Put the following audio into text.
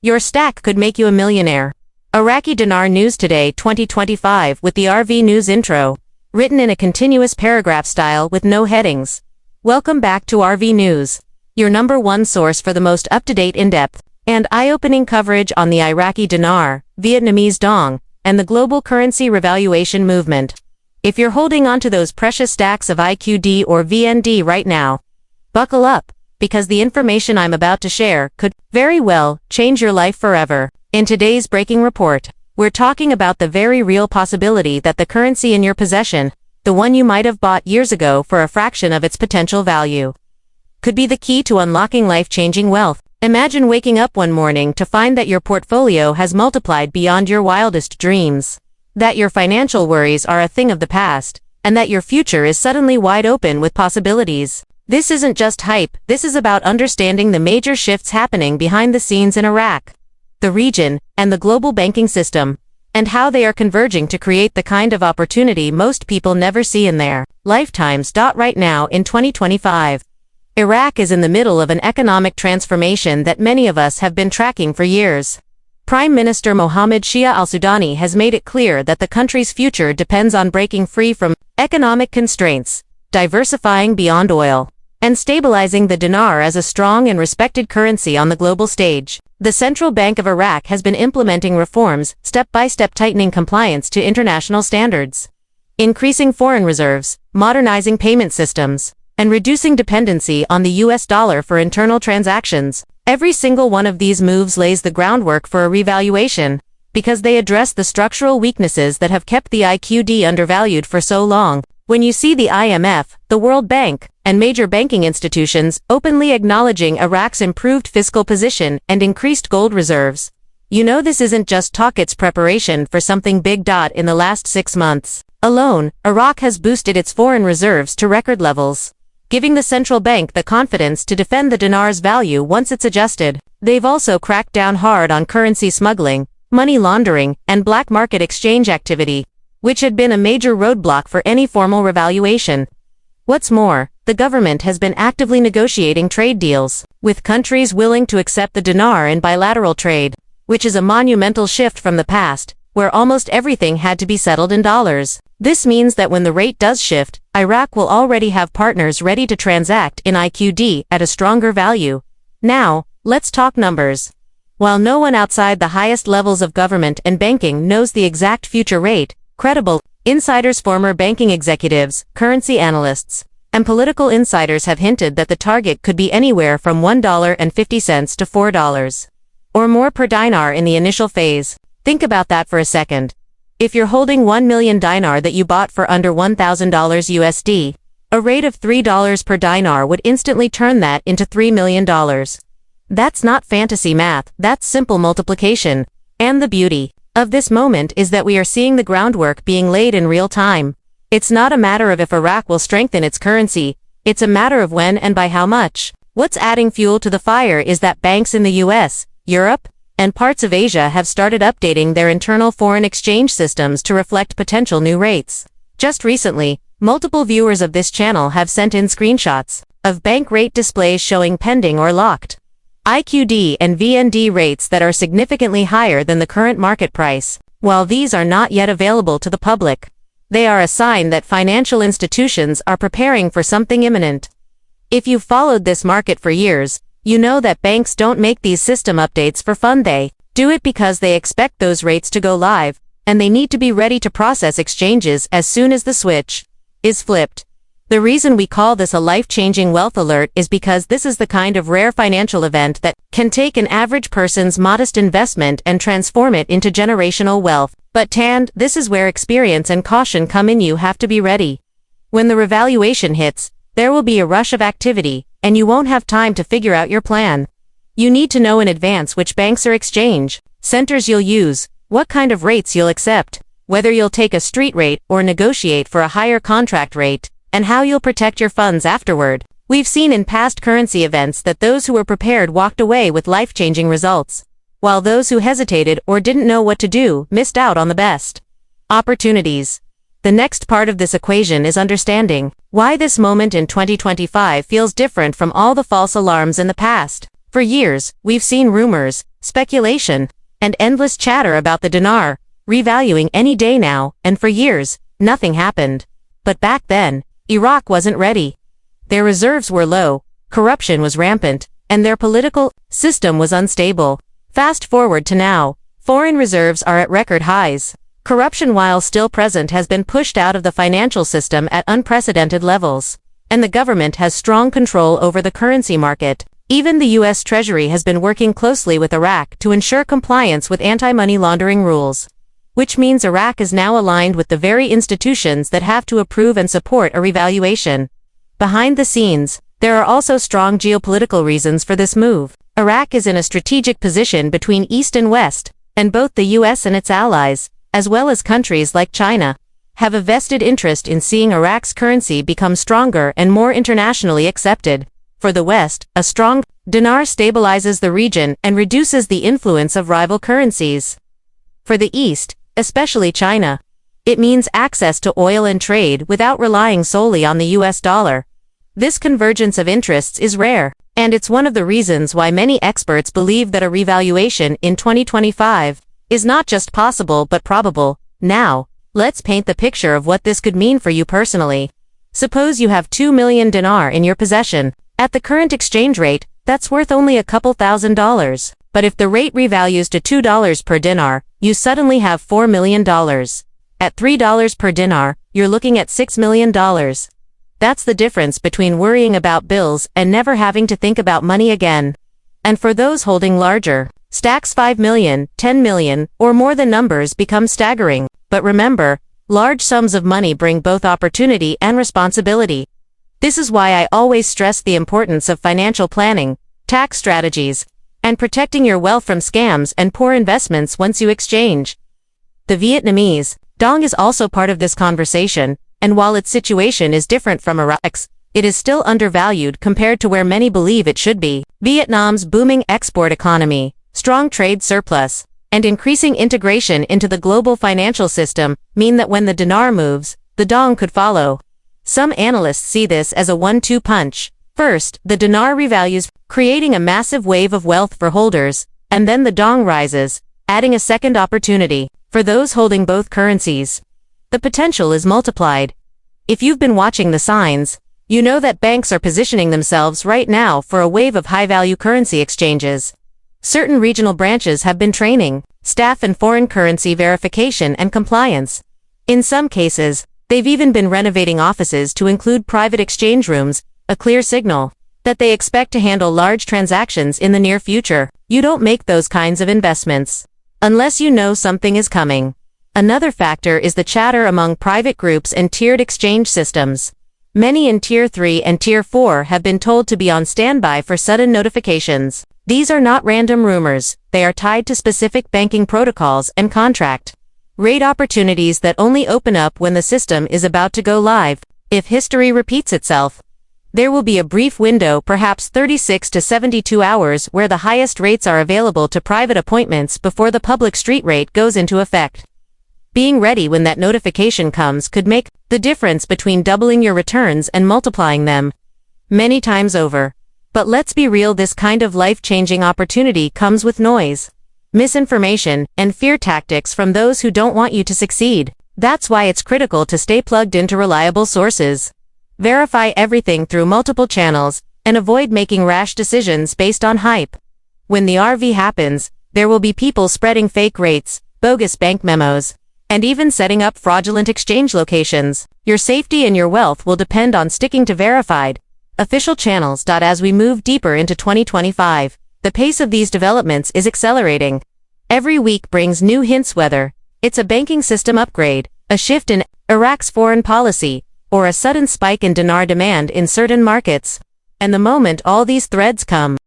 Your stack could make you a millionaire. Iraqi Dinar News Today 2025 with the RV News intro. Written in a continuous paragraph style with no headings. Welcome back to RV News, your number one source for the most up-to-date, in-depth, and eye-opening coverage on the Iraqi dinar, Vietnamese dong, and the global currency revaluation movement. If you're holding on to those precious stacks of IQD or VND right now, buckle up, because the information I'm about to share could very well change your life forever. In today's breaking report, we're talking about the very real possibility that the currency in your possession, the one you might have bought years ago for a fraction of its potential value, could be the key to unlocking life-changing wealth. Imagine waking up one morning to find that your portfolio has multiplied beyond your wildest dreams, that your financial worries are a thing of the past, and that your future is suddenly wide open with possibilities. This isn't just hype, this is about understanding the major shifts happening behind the scenes in Iraq, the region, and the global banking system, and how they are converging to create the kind of opportunity most people never see in their lifetimes. Right now in 2025, Iraq is in the middle of an economic transformation that many of us have been tracking for years. Prime Minister Mohammed Shia al-Sudani has made it clear that the country's future depends on breaking free from economic constraints, diversifying beyond oil, and stabilizing the dinar as a strong and respected currency on the global stage. The Central Bank of Iraq has been implementing reforms, step-by-step tightening compliance to international standards, increasing foreign reserves, modernizing payment systems, and reducing dependency on the US dollar for internal transactions. Every single one of these moves lays the groundwork for a revaluation, because they address the structural weaknesses that have kept the IQD undervalued for so long. When you see the IMF, the World Bank, and major banking institutions openly acknowledging Iraq's improved fiscal position and increased gold reserves, you know this isn't just talk, it's preparation for something big. In the last 6 months alone, Iraq has boosted its foreign reserves to record levels, giving the central bank the confidence to defend the dinar's value once it's adjusted. They've also cracked down hard on currency smuggling, money laundering, and black market exchange activity, which had been a major roadblock for any formal revaluation. What's more, the government has been actively negotiating trade deals with countries willing to accept the dinar in bilateral trade, which is a monumental shift from the past, where almost everything had to be settled in dollars. This means that when the rate does shift, Iraq will already have partners ready to transact in IQD at a stronger value. Now, let's talk numbers. While no one outside the highest levels of government and banking knows the exact future rate, credible insiders, former banking executives, currency analysts, and political insiders have hinted that the target could be anywhere from $1.50 to $4 or more per dinar in the initial phase. Think about that for a second. If you're holding 1 million dinar that you bought for under $1,000 USD, a rate of $3 per dinar would instantly turn that into $3 million. That's not fantasy math, that's simple multiplication. And the beauty of this moment is that we are seeing the groundwork being laid in real time. It's not a matter of if Iraq will strengthen its currency, it's a matter of when and by how much. What's adding fuel to the fire is that banks in the US, Europe, and parts of Asia have started updating their internal foreign exchange systems to reflect potential new rates. Just recently, multiple viewers of this channel have sent in screenshots of bank rate displays showing pending or locked IQD and VND rates that are significantly higher than the current market price. While these are not yet available to the public, they are a sign that financial institutions are preparing for something imminent. If you've followed this market for years, you know that banks don't make these system updates for fun. They do it because they expect those rates to go live, and they need to be ready to process exchanges as soon as the switch is flipped. The reason we call this a life-changing wealth alert is because this is the kind of rare financial event that can take an average person's modest investment and transform it into generational wealth. But this is where experience and caution come in. You have to be ready. When the revaluation hits, there will be a rush of activity, and you won't have time to figure out your plan. You need to know in advance which banks or exchange centers you'll use, what kind of rates you'll accept, whether you'll take a street rate or negotiate for a higher contract rate, and how you'll protect your funds afterward. We've seen in past currency events that those who were prepared walked away with life-changing results, while those who hesitated or didn't know what to do missed out on the best opportunities. The next part of this equation is understanding why this moment in 2025 feels different from all the false alarms in the past. For years, we've seen rumors, speculation, and endless chatter about the dinar, revaluing any day now, and for years, nothing happened. But back then, Iraq wasn't ready. Their reserves were low, corruption was rampant, and their political system was unstable. Fast forward to now, foreign reserves are at record highs. Corruption, while still present, has been pushed out of the financial system at unprecedented levels, and the government has strong control over the currency market. Even the U.S. Treasury has been working closely with Iraq to ensure compliance with anti-money laundering rules, which means Iraq is now aligned with the very institutions that have to approve and support a revaluation. Behind the scenes, there are also strong geopolitical reasons for this move. Iraq is in a strategic position between East and West, and both the U.S. and its allies, as well as countries like China, have a vested interest in seeing Iraq's currency become stronger and more internationally accepted. For the West, a strong dinar stabilizes the region and reduces the influence of rival currencies. For the East, especially China, it means access to oil and trade without relying solely on the US dollar. This convergence of interests is rare, and it's one of the reasons why many experts believe that a revaluation in 2025 is not just possible but probable. Now, let's paint the picture of what this could mean for you personally. Suppose you have 2 million dinar in your possession. At the current exchange rate, that's worth only a couple $1,000s. But if the rate revalues to $2 per dinar, you suddenly have $4 million. At $3 per dinar, you're looking at $6 million. That's the difference between worrying about bills and never having to think about money again. And for those holding larger stacks, 5 million, 10 million, or more, the numbers become staggering. But remember, large sums of money bring both opportunity and responsibility. This is why I always stress the importance of financial planning, tax strategies, and protecting your wealth from scams and poor investments once you exchange. The Vietnamese dong is also part of this conversation, and while its situation is different from Iraq's, it is still undervalued compared to where many believe it should be. Vietnam's booming export economy, strong trade surplus, and increasing integration into the global financial system mean that when the dinar moves, the dong could follow. Some analysts see this as a 1-2 punch. First, the dinar revalues, creating a massive wave of wealth for holders, and then the dong rises, adding a second opportunity for those holding both currencies. The potential is multiplied. If you've been watching the signs, you know that banks are positioning themselves right now for a wave of high-value currency exchanges. Certain regional branches have been training staff in foreign currency verification and compliance. In some cases, they've even been renovating offices to include private exchange rooms, a clear signal that they expect to handle large transactions in the near future. You don't make those kinds of investments unless you know something is coming. Another factor is the chatter among private groups and tiered exchange systems. Many in Tier 3 and Tier 4 have been told to be on standby for sudden notifications. These are not random rumors, they are tied to specific banking protocols and contract rate opportunities that only open up when the system is about to go live. If history repeats itself, there will be a brief window, perhaps 36 to 72 hours, where the highest rates are available to private appointments before the public street rate goes into effect. Being ready when that notification comes could make the difference between doubling your returns and multiplying them many times over. But let's be real, this kind of life-changing opportunity comes with noise, misinformation, and fear tactics from those who don't want you to succeed. That's why it's critical to stay plugged into reliable sources. Verify everything through multiple channels, and avoid making rash decisions based on hype. When the RV happens, there will be people spreading fake rates, bogus bank memos, and even setting up fraudulent exchange locations. Your safety and your wealth will depend on sticking to verified, official channels. As we move deeper into 2025, the pace of these developments is accelerating. Every week brings new hints, whether it's a banking system upgrade, a shift in Iraq's foreign policy, or a sudden spike in dinar demand in certain markets. And the moment all these threads come